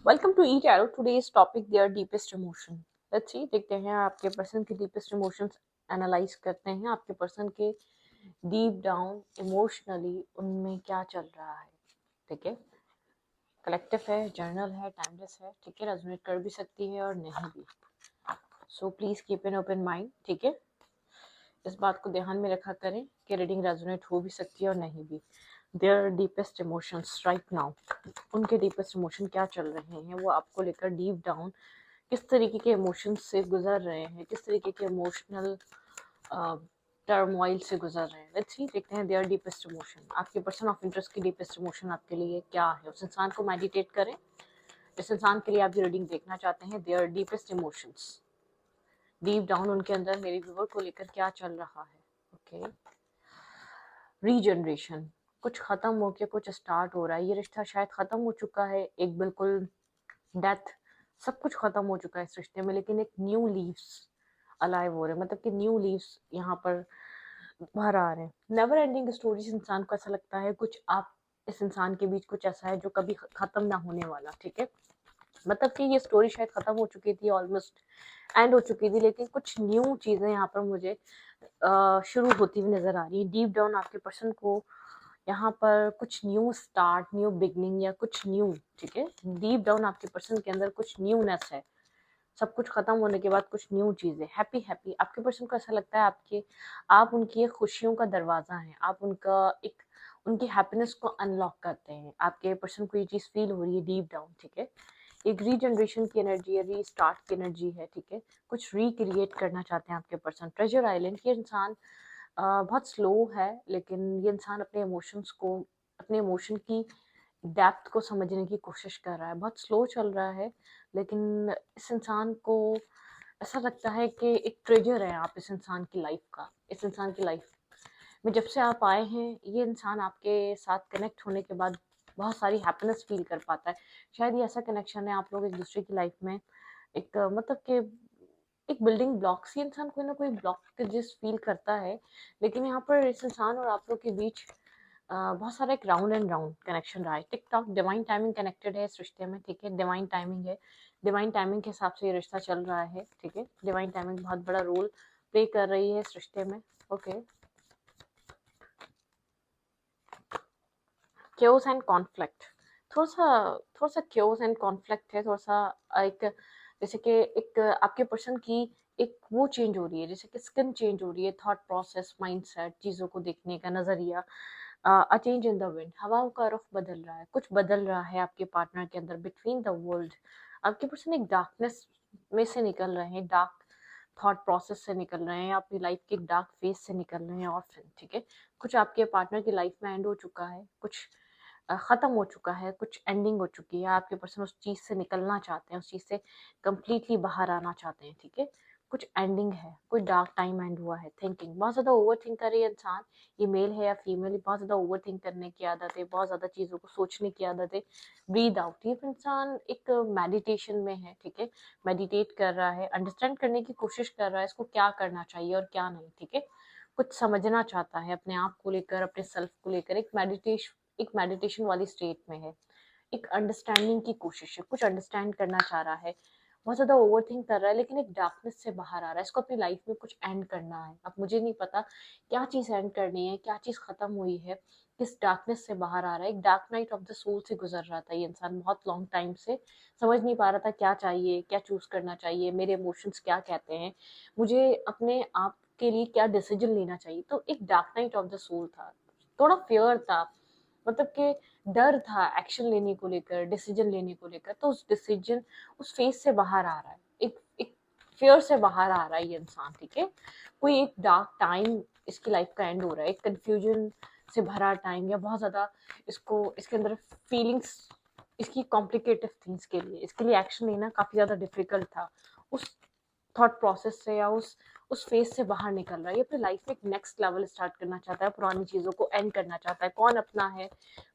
Welcome to E Tarot. Today's topic their deepest emotion. Let's see, देखते हैं आपके person के डीपेस्ट इमोशंस, एनालाइज करते हैं आपके पर्सन के डीप डाउन इमोशनली उनमें क्या चल रहा है। ठीक है, कलेक्टिव है, जर्नल है, टाइमलेस है। ठीक है, रेजोनेट कर भी सकती है और नहीं भी। So please keep an open mind. ठीक है, इस बात को ध्यान में रखा करें कि रीडिंग रेजोनेट हो भी सकती है और नहीं भी। Their deepest emotions right now, उनके डीपेस्ट इमोशन क्या चल रहे हैं, वो आपको लेकर डीप डाउन किस तरीके के इमोशंस से गुजर रहे हैं, किस तरीके के इमोशनल टर्मोइल से गुजर रहे हैं। लेट्स सी, देखते हैं देयर डीपेस्ट इमोशन। आपके पर्सन ऑफ इंटरेस्ट की डीपेस्ट इमोशन आपके लिए क्या है। उस इंसान को मेडिटेट करें जिस इंसान के लिए आप ये रीडिंग देखना चाहते हैं। Their deepest emotions, deep down उनके अंदर मेरे व्यूअर को लेकर क्या चल रहा है। ओके, रीजनरेशन, कुछ खत्म हो के कुछ स्टार्ट हो रहा है। ये रिश्ता शायद खत्म हो चुका है, एक बिल्कुल डेथ, सब कुछ खत्म हो चुका है इस रिश्ते में, लेकिन एक न्यू लीव्स अलाइव हो रहे हैं। मतलब कि न्यू लीव्स यहाँ पर बाहर आ रहे हैं। नेवर एंडिंग स्टोरीज, इंसान को ऐसा लगता है कुछ आप इस इंसान के बीच कुछ ऐसा है जो कभी खत्म ना होने वाला। ठीक है, मतलब कि ये स्टोरी शायद खत्म हो चुकी थी, ऑलमोस्ट एंड हो चुकी थी, लेकिन कुछ न्यू चीजें यहाँ पर मुझे शुरू होती हुई नजर आ रही है। डीप डाउन आपके पर्सन को यहाँ पर कुछ न्यू स्टार्ट, न्यू बिगनिंग या कुछ न्यू। ठीक है, डीप डाउन आपके पर्सन के अंदर कुछ न्यूनेस है। सब कुछ खत्म होने के बाद कुछ न्यू चीजें, हैप्पी हैप्पी। आपके पर्सन को ऐसा लगता है आप उनकी एक खुशियों का दरवाजा है। आप उनका एक उनकी हैप्पीनेस को अनलॉक करते हैं। आपके पर्सन को ये चीज फील हो रही है डीप डाउन। ठीक है, एक रीजनरेशन की एनर्जी है, रीस्टार्ट की एनर्जी है। ठीक है, कुछ रिक्रिएट करना चाहते हैं आपके पर्सन। ट्रेजर आइलैंड, ये इंसान बहुत स्लो है, लेकिन ये इंसान अपने इमोशन की डेप्थ को समझने की कोशिश कर रहा है। बहुत स्लो चल रहा है, लेकिन इस इंसान को ऐसा लगता है कि एक ट्रेजर है आप इस इंसान की लाइफ का। इस इंसान की लाइफ में जब से आप आए हैं, ये इंसान आपके साथ कनेक्ट होने के बाद बहुत सारी हैप्पीनेस फील कर पाता है। शायद ये ऐसा कनेक्शन है, आप लोग एक दूसरे की लाइफ में एक मतलब कि एक बिल्डिंग ब्लॉक्स, ये इंसान कोई ना कोई ब्लॉकेजेस फील करता है, लेकिन यहाँ पर इस इंसान और आप लोग के बीच बहुत सारा एक राउंड एंड राउंड कनेक्शन रहा है। Tick tock, divine timing connected है इस रिश्ते में। ठीक है, डिवाइन टाइमिंग है, डिवाइन टाइमिंग के हिसाब से ये रिश्ता चल रहा है। ठीक है, डिवाइन टाइमिंग बहुत बड़ा रोल प्ले कर रही है इस रिश्ते में। ओके, क्योस एंड कॉन्फ्लिक्ट, थोड़ा सा क्योस एंड कॉन्फ्लिक्ट है। थोड़ा सा एक जैसे कि एक आपके पर्सन की एक वो चेंज हो रही है, जैसे कि स्किन चेंज हो रही है, थॉट प्रोसेस, माइंडसेट, चीज़ों को देखने का नज़रिया। A change in the wind, हवाओं का रुख बदल रहा है, कुछ बदल रहा है आपके पार्टनर के अंदर। बिटवीन द वर्ल्ड, आपके पर्सन एक डार्कनेस में से निकल रहे हैं, डार्क थॉट प्रोसेस से निकल रहे हैं, अपनी लाइफ के एक डार्क फेज से निकल रहे हैं। और फिर ठीक है, कुछ आपके पार्टनर की लाइफ में एंड हो चुका है, कुछ खत्म हो चुका है, कुछ एंडिंग हो चुकी है। आपके पर्सन उस चीज से निकलना चाहते हैं, उस चीज से कंप्लीटली बाहर आना चाहते हैं। ठीक है, कुछ एंडिंग है, कोई डार्क टाइम एंड हुआ है। थिंकिंग, बहुत ज्यादा ओवर थिंक करे ये इंसान, ये मेल है या फीमेल, बहुत ज्यादा ओवर थिंक करने की आदत है, बहुत ज्यादा चीजों को सोचने की आदत है। ब्रीद आउट, ये इंसान एक मेडिटेशन में है। ठीक है, मेडिटेट कर रहा है, अंडरस्टैंड करने की कोशिश कर रहा है इसको क्या करना चाहिए और क्या नहीं। ठीक है, कुछ समझना चाहता है अपने आप को लेकर, अपने सेल्फ को लेकर, एक मेडिटेशन वाली स्टेट में है, एक अंडरस्टैंडिंग की कोशिश है, कुछ अंडरस्टैंड करना चाह रहा है। बहुत ज्यादा ओवर थिंक कर रहा है, लेकिन एक डार्कनेस से बाहर आ रहा है। इसको अपनी लाइफ में कुछ एंड करना है। अब मुझे नहीं पता क्या चीज एंड करनी है, क्या चीज खत्म हुई है, किस डार्कनेस से बाहर आ रहा है। एक dark night of the soul से गुजर रहा था ये इंसान बहुत लॉन्ग टाइम से, समझ नहीं पा रहा था क्या चाहिए, क्या चूज करना चाहिए, मेरे इमोशंस क्या कहते हैं, मुझे अपने आप के लिए क्या डिसीजन लेना चाहिए। तो एक dark night of the soul था, थोड़ा फियर था, मतलब कि डर था एक्शन लेने को लेकर, डिसीजन लेने को लेकर। तो उस फेज से बाहर आ रहा है, एक फियर से बाहर आ रहा है ये इंसान। ठीक है, कोई एक डार्क टाइम इसकी लाइफ का एंड हो रहा है, एक कंफ्यूजन से भरा टाइम, या बहुत ज्यादा इसके अंदर फीलिंग्स, इसकी कॉम्प्लिकेटेड थी, इसके लिए एक्शन लेना काफी ज्यादा डिफिकल्ट था। उस थॉट प्रोसेस से या उस फेज से बाहर निकल रहा है। ये अपनी लाइफ में एक नेक्स्ट लेवल स्टार्ट करना चाहता है, पुरानी चीजों को एंड करना चाहता है। कौन अपना है,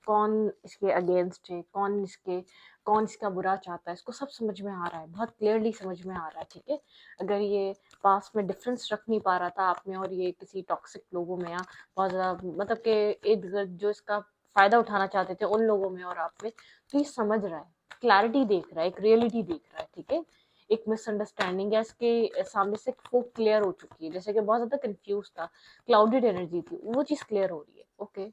कौन इसके अगेंस्ट है, कौन इसका बुरा चाहता है, इसको सब समझ में आ रहा है, बहुत क्लियरली समझ में आ रहा है। ठीक है, अगर ये पास में डिफरेंस रख नहीं पा रहा था आप में और ये किसी टॉक्सिक लोगों में, या बहुत ज्यादा मतलब कि इर्द गिर्द जो इसका फायदा उठाना चाहते थे उन लोगों में और आप में, तो ये समझ रहा है। क्लैरिटी देख रहा है, एक रियलिटी देख रहा है, ठीक है। एक मिसअंडरस्टैंडिंग या इसके सामने से वो क्लियर हो चुकी है, जैसे कि बहुत ज्यादा कंफ्यूज था, क्लाउडेड एनर्जी थी, वो चीज क्लियर हो रही है। ओके,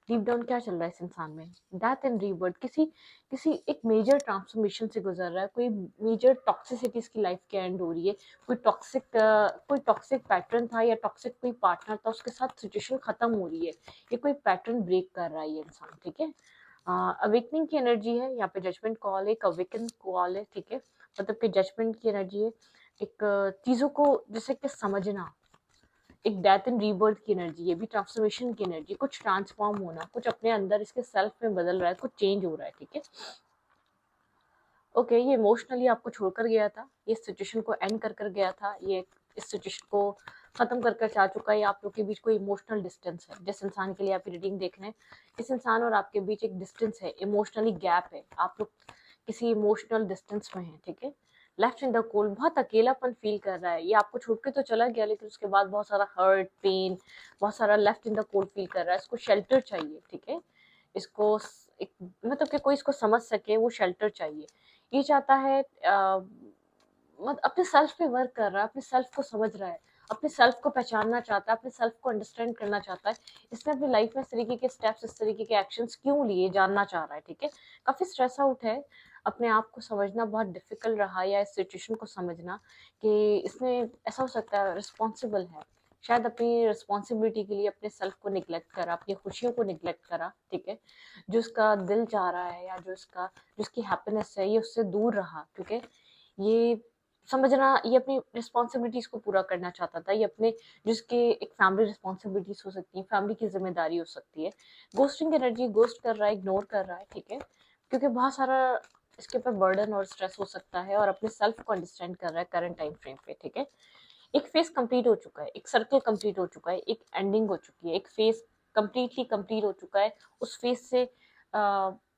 डीप डाउन क्या चल रहा है इस इंसान में? डेथ एंड रीबर्थ, किसी किसी एक मेजर ट्रांसफॉर्मेशन से गुजर रहा है, कोई मेजर टॉक्सिसिटी इसकी लाइफ के एंड हो रही है, कोई टॉक्सिक पैटर्न था या टॉक्सिक कोई पार्टनर था, उसके साथ सिचुएशन खत्म हो रही है, ये कोई पैटर्न ब्रेक कर रहा है ये इंसान, ठीक है। अवेकनिंग की एनर्जी है यहाँ पे, जजमेंट कॉल, एक अवेकन कॉल है, ठीक है। मतलब कि जजमेंट की एनर्जी है, एक चीजों को जैसे कि समझना, एक डेथ एंड रीबर्थ की एनर्जी, ये भी ट्रांसफॉर्मेशन की एनर्जी, कुछ ट्रांसफॉर्म होना, कुछ अपने अंदर इसके सेल्फ में बदल रहा है, कुछ चेंज हो रहा है, ठीक है। ओके, ये इमोशनली आपको छोड़कर गया था, ये सिचुएशन को एंड कर गया था, ये इस सिचुएशन को खत्म कर जा चुका है। आप लोग के बीच कोई इमोशनल डिस्टेंस है, जिस इंसान के लिए आप रीडिंग देख रहे हैं, इस इंसान और आपके बीच एक डिस्टेंस है, इमोशनली गैप है, आप लोग किसी इमोशनल डिस्टेंस में है, ठीक है। लेफ्ट इन द कोल्ड, बहुत अकेलापन फील कर रहा है, ये आपको छोड़ के तो चला गया, लेकिन उसके बाद बहुत सारा हर्ट, पेन, बहुत सारा left in the cold feel कर रहा है, इसको शेल्टर चाहिए, ठीक है। इसको एक मतलब कि कोई इसको समझ सके, वो शेल्टर चाहिए। ये चाहता है अपने सेल्फ पे वर्क कर रहा है, अपने सेल्फ को समझ रहा है, अपने सेल्फ को पहचानना चाहता है, अपने सेल्फ को अंडरस्टैंड करना चाहता है। इसने अपनी लाइफ में इस तरीके के स्टेप्स, इस तरीके के एक्शंस क्यों लिए, जानना चाह रहा है, ठीक है। काफी स्ट्रेस आउट है, अपने आप को समझना बहुत डिफिकल्ट रहा, या इस सिचुएशन को समझना कि इसने, ऐसा हो सकता है रिस्पॉन्सिबल है, शायद अपनी रिस्पॉन्सिबिलिटी के लिए अपने सेल्फ को निग्लेक्ट करा, अपनी खुशियों को निग्लेक्ट करा, ठीक है। जो उसका दिल चाह रहा है या जो उसकी हैप्पीनेस है, ये उससे दूर रहा, क्योंकि ये समझना, ये अपनी रिस्पॉन्सिबिलिटीज को पूरा करना चाहता था, ये अपने, जिसके एक फैमिली रिस्पॉन्सिबिलिटीज हो सकती है, फैमिली की जिम्मेदारी हो सकती है। गोस्टिंग एनर्जी, गोस्ट कर रहा है, इग्नोर कर रहा है, ठीक है, क्योंकि बहुत सारा इसके ऊपर बर्डन और स्ट्रेस हो सकता है, और अपने सेल्फ को अंडरस्टैंड कर रहा है करंट टाइम फ्रेम पे, ठीक है। एक फेज कंप्लीट हो चुका है, एक सर्कल कंप्लीट हो चुका है, एक एंडिंग हो चुकी है, एक फेज कंप्लीटली कंप्लीट हो चुका है। उस फेज से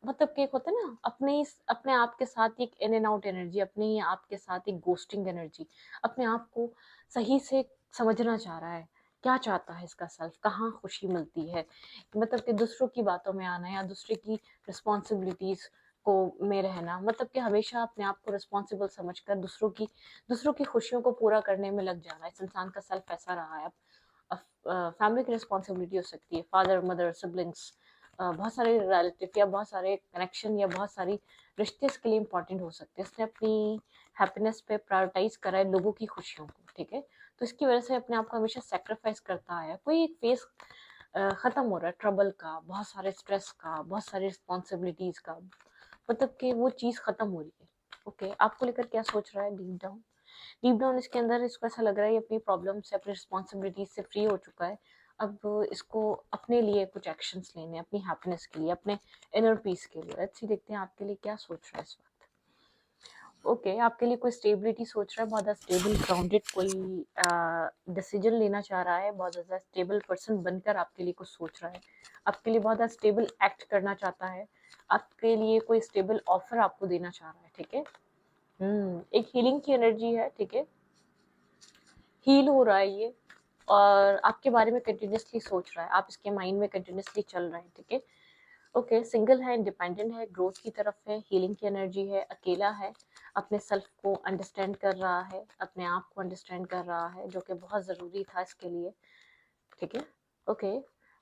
मतलब कि एक होता है ना, अपने आप के साथ एक इन एंड आउट एनर्जी, अपने ही आप के साथ एक गोस्टिंग एनर्जी, अपने आप को सही से समझना चाह रहा है, क्या चाहता है इसका सेल्फ, कहाँ खुशी मिलती है, मतलब कि दूसरों की बातों में आना या दूसरे की रिस्पॉन्सिबिलिटीज को में रहना, मतलब कि हमेशा अपने आप को रिस्पॉन्सिबल समझकर दूसरों की खुशियों को पूरा करने में लग जाना। इस इंसान का सेल्फ ऐसा रहा है। अब फैमिली की रिस्पॉन्सिबिलिटी हो सकती है, फादर मदर सिबलिंग्स, बहुत सारे रिलेटिव या बहुत सारे कनेक्शन या बहुत सारी रिश्ते इसके लिए इंपॉर्टेंट हो सकते हैं। इसने अपनी हैप्पीनेस पे प्रायोरिटाइज करा है लोगों की खुशियों को, ठीक है। तो इसकी वजह से अपने आप को हमेशा सेक्रीफाइस करता है। कोई एक फेस खत्म हो रहा है, ट्रबल का, बहुत सारे स्ट्रेस का, बहुत सारी रिस्पॉन्सिबिलिटीज का, मतलब कि वो चीज खत्म हो रही है। ओके, आपको लेकर क्या सोच रहा है डीप डाउन? डीप डाउन इसके अंदर इसको ऐसा लग रहा है ये अपनी प्रॉब्लम से, अपनी रिस्पॉन्सिबिलिटीज से फ्री हो चुका है। अब इसको अपने लिए कुछ एक्शंस लेने हैं, अपनी हैप्पीनेस के लिए, अपने इनर पीस के लिए। अच्छी देखते हैं आपके लिए क्या सोच रहा है इस वक्त। ओके, आपके लिए कोई स्टेबिलिटी सोच रहा है, बहुत ज़्यादा स्टेबल ग्राउंडेड कोई डिसीजन लेना चाह रहा है, बहुत ज़्यादा स्टेबल पर्सन बनकर आपके लिए कुछ सोच रहा है, आपके लिए बहुत ज़्यादा स्टेबल एक्ट करना चाहता है, आपके लिए कोई स्टेबल ऑफर आपको देना चाह रहा है, ठीक है। एक हीलिंग की एनर्जी है, ठीक है, हील हो रहा है ये, और आपके बारे में कंटिन्यूसली सोच रहा है, आप इसके माइंड में कंटिन्यूसली चल रहे हैं, ठीक है। ओके, सिंगल है, इंडिपेंडेंट है, ग्रोथ की तरफ है, हीलिंग की एनर्जी है, अकेला है, अपने सेल्फ को अंडरस्टैंड कर रहा है, अपने आप को अंडरस्टैंड कर रहा है, जो कि बहुत ज़रूरी था इसके लिए, ठीक है। ओके,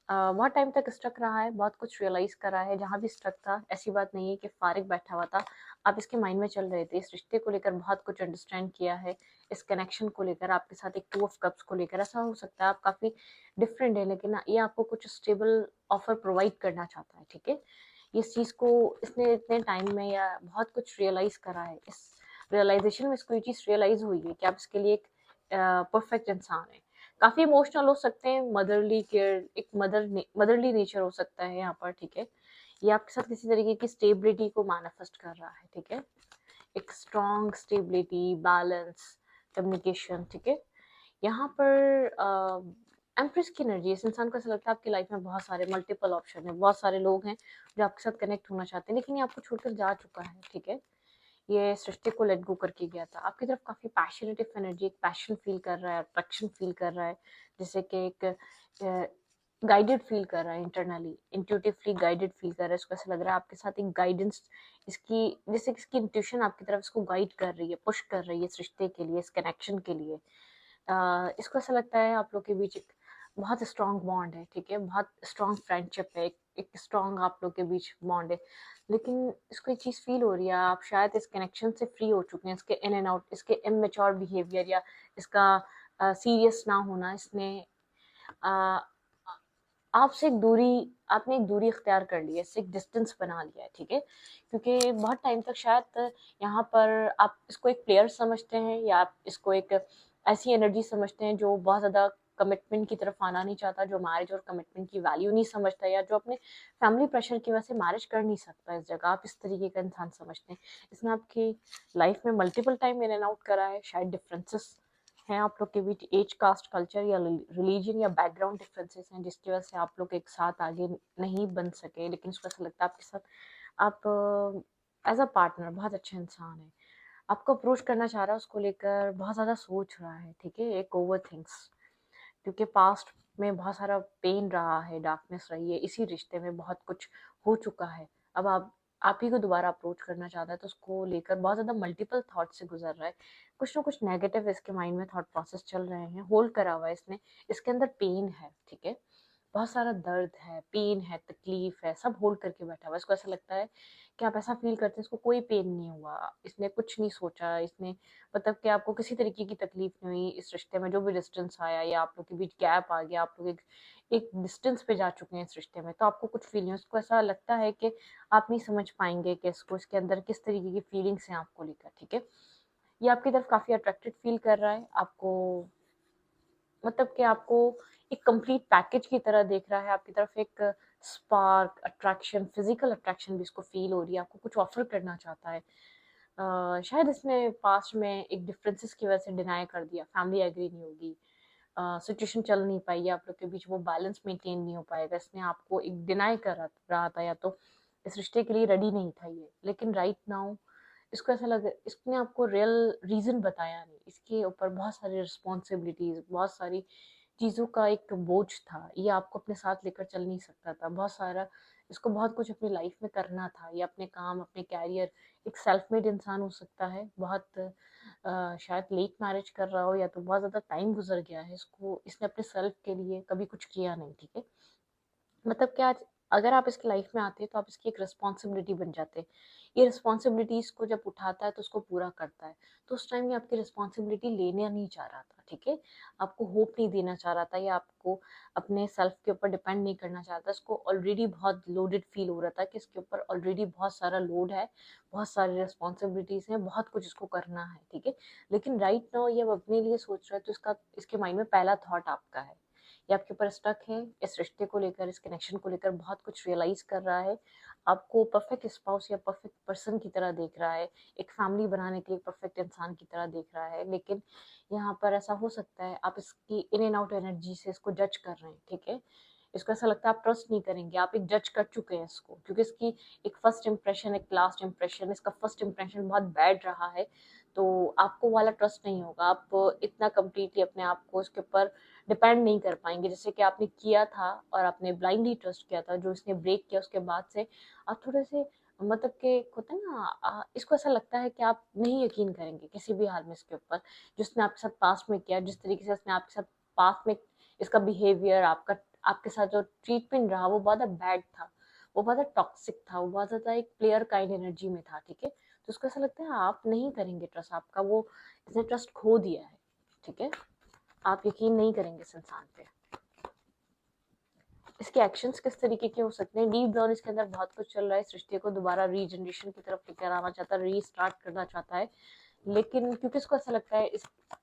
बहुत टाइम तक स्टक रहा है, बहुत कुछ रियलाइज करा है, जहाँ भी स्टक था ऐसी बात नहीं है कि फारिग बैठा हुआ था, आप इसके माइंड में चल रहे थे, इस रिश्ते को लेकर बहुत कुछ अंडरस्टैंड किया है, इस कनेक्शन को लेकर, आपके साथ एक 2 ऑफ कप्स को लेकर। ऐसा हो सकता है आप काफ़ी डिफरेंट है, लेकिन ये आपको कुछ स्टेबल ऑफर प्रोवाइड करना चाहता है, ठीक है। इस चीज़ को इसने इतने टाइम में या बहुत कुछ रियलाइज करा है, इस रियलाइजेशन में इसको ये चीज़ रियलाइज हुई है कि आप इसके लिए एक परफेक्ट इंसान है। काफी इमोशनल हो सकते हैं, मदरली केयर, एक मदरली नेचर हो सकता है यहाँ पर, ठीक है। ये आपके साथ किसी तरीके की स्टेबिलिटी को मैनिफेस्ट कर रहा है, ठीक है। एक स्ट्रॉन्ग स्टेबिलिटी, बैलेंस, कम्युनिकेशन, ठीक है। यहाँ पर एम्प्रेस की एनर्जी, इस इंसान को ऐसा लगता है आपकी लाइफ में बहुत सारे मल्टीपल ऑप्शन है, बहुत सारे लोग हैं जो आपके साथ कनेक्ट होना चाहते हैं, लेकिन ये आपको छोड़कर जा चुका है, ठीक है। ये सृष्टि को लेट गो करके गया था, आपकी तरफ काफी पैशनेट एनर्जी, एक पैशन फील कर रहा है, अट्रैक्शन फील कर रहा है, जैसे कि एक गाइडेड फील कर रहा है, इंटरनली इंट्यूटिवली गाइडेड फील कर रहा है, इसको ऐसा लग रहा है आपके साथ एक गाइडेंस, इसकी जैसे इसकी इंट्यूशन आपकी तरफ इसको गाइड कर रही है, पुश कर रही है इस रिश्ते के लिए, इस कनेक्शन के लिए। इसको ऐसा लगता है आप लोग के बीच एक बहुत स्ट्रॉन्ग बॉन्ड है, ठीक है, बहुत स्ट्रॉन्ग फ्रेंडशिप है, एक स्ट्रॉन्ग आप लोग के बीच बॉन्ड है। लेकिन इसको एक चीज़ फील हो रही है, आप शायद इस कनेक्शन से फ्री हो चुके हैं, इसके इन एंड आउट, इसके इमेच्योर बिहेवियर या इसका सीरियस ना होना, इसने अ, आपसे एक दूरी, आपने एक दूरी इख्तियार कर ली है, इससे एक डिस्टेंस बना लिया है, ठीक है, क्योंकि बहुत टाइम तक शायद यहाँ पर आप इसको एक प्लेयर समझते हैं, या आप इसको एक ऐसी एनर्जी समझते हैं जो बहुत ज़्यादा कमिटमेंट की तरफ आना नहीं चाहता, जो मैरिज और कमिटमेंट की वैल्यू नहीं समझता, या जो अपने फैमिली प्रेशर की वजह से मैरिज कर नहीं सकता इस जगह, आप इस तरीके का इंसान समझते हैं। इसने आपकी लाइफ में multiple time in and out करा है, शायद डिफरेंसेस हैं आप लोग के बीच, एज, कास्ट, कल्चर या रिलीजन या बैकग्राउंड डिफरेंसेस हैं, जिसकी वजह से आप लोग एक साथ आगे नहीं बन सके। लेकिन उसको ऐसा लगता है आपके साथ, आप एज अ पार्टनर बहुत अच्छे इंसान है, आपको अप्रोच करना चाह रहा है, उसको लेकर बहुत ज़्यादा सोच रहा है, ठीक है, एक ओवर थिंग्स, क्योंकि पास्ट में बहुत सारा पेन रहा है, डार्कनेस रही है, इसी रिश्ते में बहुत कुछ हो चुका है। अब आप ही को दोबारा अप्रोच करना चाहता है, तो उसको लेकर बहुत ज़्यादा मल्टीपल थॉट से गुजर रहा है, कुछ ना कुछ नेगेटिव इसके माइंड में थॉट प्रोसेस चल रहे हैं, होल्ड करा हुआ है इसने, इसके अंदर पेन है, ठीक है, बहुत सारा दर्द है, पेन है, तकलीफ है, सब होल्ड करके बैठा हुआ है। इसको ऐसा लगता है कि आप ऐसा फील करते हैं इसको कोई पेन नहीं हुआ, इसने कुछ नहीं सोचा, इसने मतलब कि आपको किसी तरीके की तकलीफ नहीं हुई इस रिश्ते में, जो भी डिस्टेंस आया या आप लोग के बीच गैप आ गया, आप लोग एक डिस्टेंस पे जा चुके हैं इस रिश्ते में, तो आपको कुछ फीलिंग, उसको ऐसा लगता है कि आप नहीं समझ पाएंगे कि इसको, इसके अंदर किस तरीके की फीलिंग्स हैं आपको लेकर, ठीक है, ये आपकी तरफ काफी अट्रैक्टेड फील कर रहा है, आपको मतलब कि आपको एक कंप्लीट पैकेज की तरह देख रहा है, आपकी तरफ एक स्पार्क, अट्रैक्शन, फिजिकल अट्रैक्शन भी इसको फील हो रही है, आपको कुछ ऑफर करना चाहता है। शायद इसने पास्ट में एक डिफरेंसेस की वजह से डिनाई कर दिया, फैमिली एग्री नहीं होगी, सिचुएशन चल नहीं पाई, आप लोग के बीच वो बैलेंस मेंटेन नहीं हो पाएगा, इसने आपको एक डिनाई कर रहा था, या तो इस रिश्ते के लिए रेडी नहीं था ये, लेकिन राइट नाउ इसको ऐसा लग, इसने आपको रियल रीजन बताया नहीं, इसके ऊपर बहुत सारी रिस्पॉन्सिबिलिटीज, बहुत सारी चीज़ों का एक बोझ था, ये आपको अपने साथ लेकर चल नहीं सकता था, बहुत सारा, इसको बहुत कुछ अपनी लाइफ में करना था, ये अपने काम, अपने कैरियर, एक सेल्फ मेड इंसान हो सकता है, बहुत शायद लेट मैरिज कर रहा हो, या तो बहुत ज़्यादा टाइम गुजर गया है, इसको, इसने अपने सेल्फ के लिए कभी कुछ किया नहीं, ठीक है, मतलब कि आज अगर आप इसकी लाइफ में आते हैं तो आप इसकी एक रिस्पॉन्सिबिलिटी बन जाते हैं, ये रिस्पॉन्सिबिलिटीज को जब उठाता है तो उसको पूरा करता है, तो उस टाइम ये आपकी रिस्पॉन्सिबिलिटी लेना नहीं चाह रहा था, ठीक है, आपको होप नहीं देना चाह रहा था, या आपको अपने सेल्फ के ऊपर डिपेंड नहीं करना चाहता, इसको ऑलरेडी बहुत लोडेड फील हो रहा था कि इसके ऊपर ऑलरेडी बहुत सारा लोड है, बहुत सारी रिस्पॉन्सिबिलिटीज हैं, बहुत कुछ इसको करना है, ठीक है, लेकिन राइट नाउ ये अब अपने लिए सोच रहा है, तो इसका, इसके माइंड में पहला थॉट आपका है, ये आपके ऊपर स्टक है, इस रिश्ते को लेकर, इस कनेक्शन को लेकर बहुत कुछ रियलाइज कर रहा है, आपको परफेक्ट स्पाउस या परफेक्ट पर्सन की तरह देख रहा है, एक फैमिली बनाने के लिए परफेक्ट इंसान की तरह देख रहा है, लेकिन यहाँ पर ऐसा हो सकता है आप इसकी इन एंड आउट एनर्जी से इसको जज कर रहे हैं, ठीक है, इसको ऐसा लगता है आप ट्रस्ट नहीं करेंगे, आप एक जज कर चुके हैं इसको, क्योंकि इसकी एक फर्स्ट इंप्रेशन, एक लास्ट इंप्रेशन, इसका फर्स्ट इंप्रेशन बहुत बैड रहा है, तो आपको वाला ट्रस्ट नहीं होगा, आप इतना कम्प्लीटली अपने आप को इसके ऊपर डिपेंड नहीं कर पाएंगे, जैसे कि आपने किया था और आपने ब्लाइंडली ट्रस्ट किया था, जो इसने ब्रेक किया उसके बाद से आप थोड़े से, मतलब कि होता है ना, इसको ऐसा लगता है कि आप नहीं यकीन करेंगे किसी भी हाल में इसके ऊपर, जिसने आपके साथ पास्ट में किया, जिस तरीके से इसने आपके साथ पास्ट में, इसका बिहेवियर, आपका, आपके साथ जो ट्रीटमेंट रहा वो बहुत बैड था, वो बहुत टॉक्सिक था, वो बहुत ज्यादा एक प्लेयर काइंड एनर्जी में था, ठीक है, तो उसको ऐसा लगता है आप नहीं करेंगे ट्रस्ट, आपका वो, इसने ट्रस्ट खो दिया है, ठीक है, आप यकीन नहीं करेंगे इस इंसान पे, इसके एक्शंस किस तरीके के हो सकते हैं, डीप डाउन इसके अंदर बहुत कुछ चल रहा है, इस रिश्ते को दोबारा रीजनरेशन की तरफ लेकर आना चाहता है, रीस्टार्ट करना चाहता है, लेकिन क्योंकि इसको ऐसा लगता है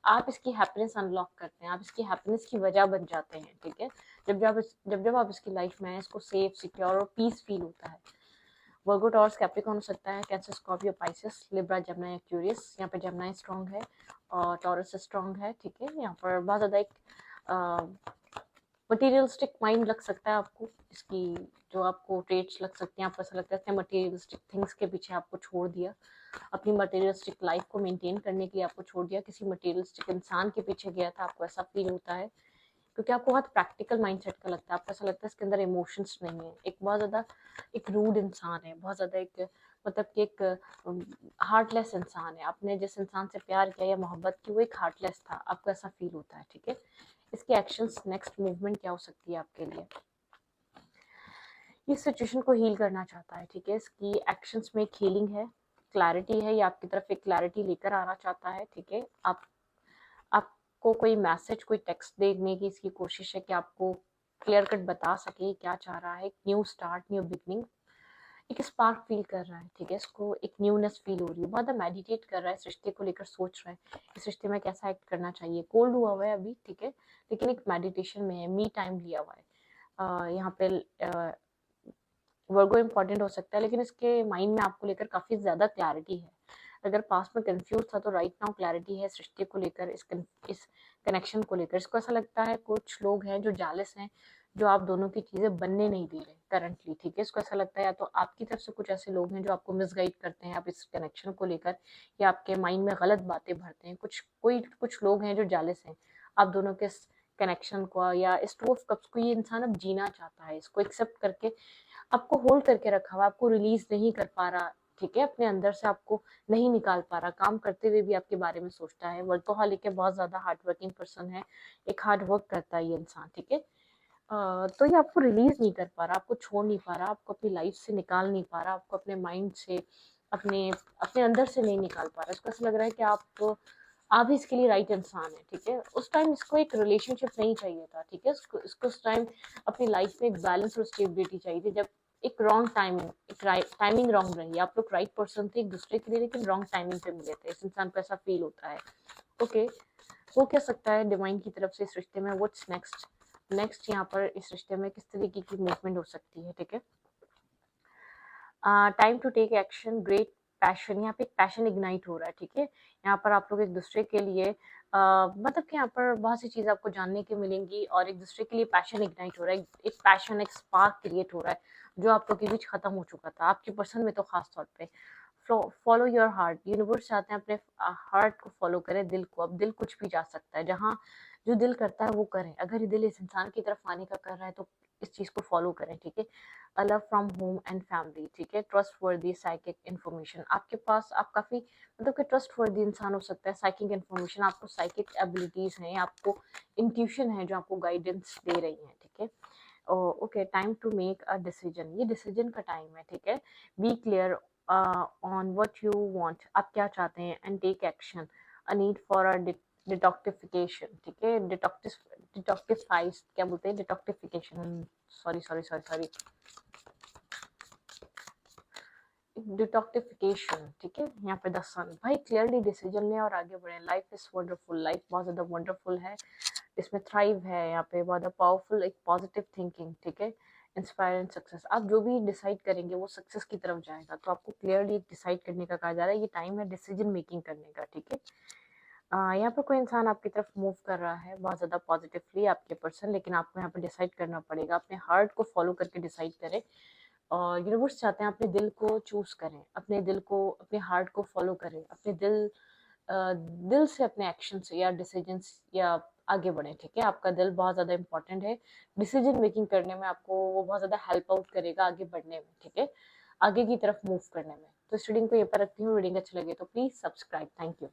आप इसकी हैप्पीनेस अनलॉक करते हैं, आप इसकी हैप्पीनेस की वजह बन जाते हैं, ठीक है, जब आप इसकी लाइफ में आए, इसको सेफ, सिक्योर और पीस फील होता है। वर्गो, टॉरस, कैप्रिकॉर्न हो सकता है, कैंसर, स्कॉर्पियो, पाइसेस, लिब्रा, जमना, एक्यूरियस, यहाँ पे जमना स्ट्रॉन्ग है और टॉरस स्ट्रॉन्ग है, ठीक है, यहाँ पर बहुत ज़्यादा एक मटेरियलिस्टिक माइंड लग सकता है आपको, इसकी जो आपको ट्रेट्स लग सकते हैं, आपको ऐसा लगता है इसने मटेरियलिस्टिक थिंग्स के पीछे आपको छोड़ दिया, अपनी मटेरियलिस्टिक लाइफ को मेंटेन करने के लिए आपको छोड़ दिया, किसी मटेरियलिस्टिक इंसान के पीछे गया था, आपको ऐसा फील होता है, क्योंकि आपको बहुत प्रैक्टिकल माइंडसेट का लगता है, आपको ऐसा लगता है इसके अंदर इमोशंस नहीं है, एक बहुत ज़्यादा एक रूड इंसान है, बहुत ज़्यादा एक मतलब कि एक हार्टलेस इंसान है, आपने जिस इंसान से प्यार किया या मोहब्बत की वो एक हार्टलेस था, आपको ऐसा फील होता है, ठीक है। इसके एक्शंस, नेक्स्ट मूवमेंट क्या हो सकती है आपके लिए, ये सिचुएशन को हील करना चाहता है, ठीक है। इसकी एक्शंस में एक हीलिंग है, क्लैरिटी है, ये आपकी तरफ एक क्लैरिटी लेकर आना चाहता है, ठीक है। आपको कोई मैसेज, कोई टेक्स्ट देने की इसकी कोशिश है कि आपको क्लियर कट बता सके क्या चाह रहा है, न्यू स्टार्ट, न्यू बिगनिंग, एक स्पार्क फील कर रहा है, ठीक है। इसको एक न्यूनेस फील हो रही है, बहुत मेडिटेट कर रहा है, इस रिश्ते को लेकर सोच रहा है, इस रिश्ते में कैसा एक्ट करना चाहिए, कोल्ड हुआ हुआ है अभी, ठीक है, लेकिन एक मेडिटेशन में है, मी टाइम लिया हुआ है। यहाँ पे वर्गो इंपॉर्टेंट हो सकता है, लेकिन इसके माइंड में आपको लेकर काफी ज्यादा क्लैरिटी है। अगर पास्ट में कंफ्यूज था तो राइट नाउ क्लैरिटी है इस रिश्ते को लेकर, इस कनेक्शन को लेकर। इसको ऐसा लगता है कुछ लोग हैं जो जालिस हैं, जो आप दोनों की चीजें बनने नहीं दे रहे करंटली, ठीक है। इसको ऐसा लगता है या तो आपकी तरफ से कुछ ऐसे लोग हैं जो आपको मिसगाइड करते हैं आप इस कनेक्शन को लेकर, या आपके माइंड में गलत बातें भरते हैं, कुछ लोग हैं जो जालिस हैं आप दोनों के कनेक्शन को, या इस टू ऑफ कप्स को ये इंसान अब जीना चाहता है, इसको एक्सेप्ट करके आपको होल्ड करके रखा हुआ, आपको रिलीज नहीं कर पा रहा, ठीक है, अपने अंदर से आपको नहीं निकाल पा रहा, काम करते हुए भी आपके बारे में सोचता है। वर्कोहॉलिक है, बहुत ज्यादा हार्ड वर्किंग पर्सन है, एक हार्ड वर्क करता है ये इंसान, ठीक है। तो ये आपको रिलीज नहीं कर पा रहा, आपको छोड़ नहीं पा रहा, आपको अपनी लाइफ से निकाल नहीं पा रहा, आपको अपने माइंड से, अपने अपने अंदर से नहीं निकाल पा रहा। इसको ऐसा लग रहा है कि आप ही इसके लिए राइट इंसान है, ठीक है। उस टाइम इसको एक रिलेशनशिप नहीं चाहिए था, ठीक है। इसको उस टाइम अपनी लाइफ में एक बैलेंस और स्टेबिलिटी चाहिए थी, जब एक रॉन्ग टाइमिंग, एक टाइमिंग रॉन्ग रही, आप लोग राइट पर्सन थे एक दूसरे के लिए, लेकिन रॉन्ग टाइमिंग पे मिले थे, इस इंसान को ऐसा फील होता है, ओके। हो क्या सकता है डिवाइन की तरफ से इस रिश्ते में, व्हाट्स नेक्स्ट, नेक्स्ट यहाँ पर इस रिश्ते में किस तरीके की मूवमेंट हो सकती है, ठीक है। Time to take action, great passion, यहाँ पे पैशन इग्नाइट हो रहा है, ठीक है। यहाँ पर आप लोग एक दूसरे के लिए मतलब कि यहाँ पर बहुत सी चीज़ आपको जानने की मिलेंगी, और एक दूसरे के लिए पैशन इग्नाइट हो रहा है, एक पैशन, एक स्पार्क क्रिएट हो रहा है जो आप लोग के बीच खत्म हो चुका था, आपकी पर्सन में तो खास तौर पे। फॉलो योर हार्ट, यूनिवर्स चाहते हैं अपने हार्ट को फॉलो करें, दिल को। अब दिल कुछ भी जा सकता है, जहाँ जो दिल करता है वो करें, अगर ये दिल इस इंसान की तरफ आने का कर रहा है तो इस चीज़ को फॉलो करें, ठीक है। A love from home and family, ठीक है। ट्रस्ट वर्दी साइकिक इन्फॉर्मेशन, आपके पास आप काफ़ी मतलब कि ट्रस्ट वर्दी इंसान हो सकता है। साइकिक इन्फॉर्मेशन, आपको साइकिक एबिलिटीज़ हैं, आपको इंट्यूशन है जो आपको गाइडेंस दे रही हैं, ठीक है। Okay, time to make a decision, ये डिसीजन का टाइम है, ठीक है। Be clear on what you want, आप क्या चाहते हैं, and take action, a need for a detoxification, ठीक है। डिटॉक्टिफाइज क्या बोलते हैं, detoxification, sorry sorry sorry sorry, detoxification, ठीक है। यहाँ पे द सन, भाई क्लियरली डिसीजन लें और आगे बढ़े, लाइफ इज वंडरफुल, लाइफ बहुत ज्यादा वंडरफुल है, इसमें थ्राइव है, यहाँ पे बहुत पावरफुल एक पॉजिटिव थिंकिंग, ठीक है। इंस्पायर एंड सक्सेस, आप जो भी डिसाइड करेंगे वो सक्सेस की तरफ जाएगा, तो आपको क्लियरली डिसाइड करने का कहा जा रहा है, ये टाइम है डिसीजन मेकिंग करने का, ठीक है। यहाँ पर कोई इंसान आपकी तरफ मूव कर रहा है बहुत ज़्यादा पॉजिटिवली, आपके पर्सन, लेकिन आपको यहाँ पर डिसाइड करना पड़ेगा, अपने हार्ट को फॉलो करके डिसाइड करें, और यूनिवर्स चाहते हैं अपने दिल को चूज करें, अपने दिल को, अपने हार्ट को फॉलो करें, अपने दिल से, अपने एक्शन से या डिसीजन या आगे बढ़े, ठीक है। आपका दिल बहुत ज़्यादा इंपॉर्टेंट है डिसीजन मेकिंग करने में, आपको वो बहुत ज़्यादा हेल्प आउट करेगा आगे बढ़ने में, ठीक है, आगे की तरफ मूव करने में। तो इस रीडिंग को ये पर रखती हूँ, रीडिंग अच्छी लगे तो प्लीज़ सब्सक्राइब, थैंक यू।